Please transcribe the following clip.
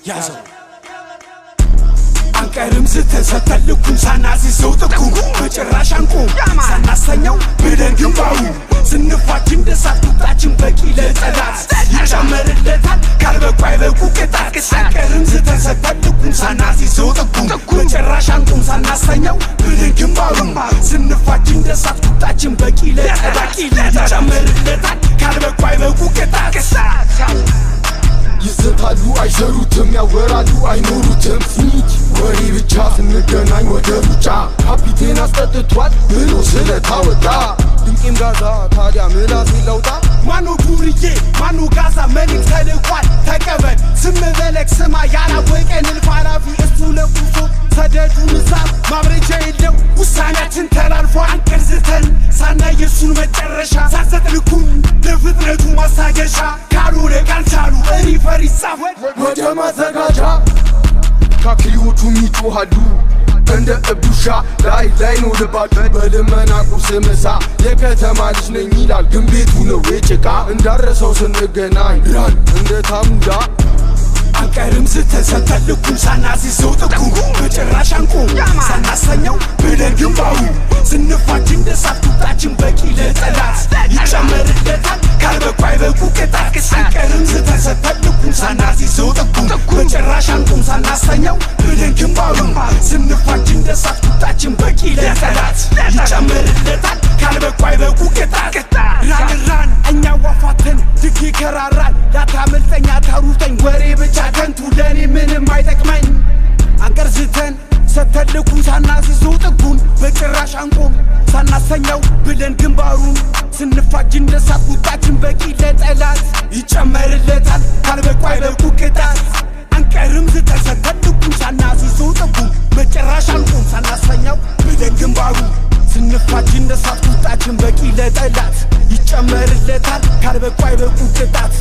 ያዘው አንቀርም ዝተሰተልኩም ሳናሲሰው ጥቁም በጭራሽ አንቆም ሳናሰኘው ብለን ግንባሩ ስንፋች እንደሳት ቁጣችን በቂ ለጠላት ይጨመርለታል ካልበቁ አይበቁ ቅጣት አንቀርም ዝተሰተልኩም ሳናሲሰው ጥቁም በጭራሽ አንቆም ሳናሰኘው ብለን ግንባሩ ስንፋች እንደሳት ቁጣችን በቂ ለጠላት ይጨመርለታል ካልበቁ አይበቁ ቅጣት ይዘታሉ አይሰሩትም ያወራሉ አይኖሩትም ስኒች ወሬ ብቻ ስንገናኝ ወደ ሩጫ ካፒቴን አስጠጥቷል ብሎ ስለታወጣ ድንቄም ጋዛ ታዲያ ምላስ ይለውጣ ማኑ ዱርዬ ማኑ ጋዛ መልክ ተልቋል ተቀበል ስም በለክ ስማ ያላወቀን ልፋራፊ እሱ ለቁሶ ሰደዱን እሳት ማብረጃ የለው ውሳኔያችን ተላልፏል አንቀርዝተን ሳናይ የሱን መጨረሻ ሳሰጥልኩም ለፍጥነቱ ማሳገሻ ካልሆነ ካልቻሉ ሪፈር ይጻፍ ወደ ማዘጋጃ ካክሊዎቹም ይጮሃሉ እንደ እብዱሻ ላይ ነው ልባችሁ በልመና ቁርስ ምሳ የከተማ ልጅ ነኝ ይላል ግን ቤቱ ነው የጭቃ እንዳረሰው ስንገናኝ ራን እንደ ታሙዳ አንቀርም ዝተሰተልኩም ሳናሲሰው ጥቁም በጭራሽ አንቆም ሳናሰኘው ብለን ግንባሩ ስንፋች እንደሳት ቁጣችን በቂ ለጠላት ይጨመርለታል ካልበቁ አይበቁ ቅጣት አንቀርም ዝተሰተልኩም ሳናሲሰው ጥቁም በጭራሽ አንቆም ሳናሰኘው ብለን ግንባሩ ስንፋች እንደሳት ቁጣችን በቂ ለጠላት ይጨመርለታል ካልበቁ አይበቁ ቅጣት ራን እኛ ዋፋተን ድክ ይከራራል ላታመልጠኛ ታሩጠኝ ወሬ ብቻ ከንቱ ለኔ ምንም አይጠቅመኝ አንቀርዝተን ሰተልኩም ሳናሲሰው ጥቁም በጭራሽ አንቆም ሳናሰኘው ብለን ግንባሩን ስንፋጅ እንደሳት ቁጣችን በቂ ለጠላት ይጨመርለታል ካልበቁ አይበቁ ቅጣት አንቀርም ዝተሰተልኩም ሳናሲሰው ጥቁም በጭራሽ አንቆም ሳናሰኘው ብለን ግንባሩን ስንፋጅ እንደሳት ቁጣችን በቂ ለጠላት ይጨመርለታል ካልበቁ አይበቁ ቅጣት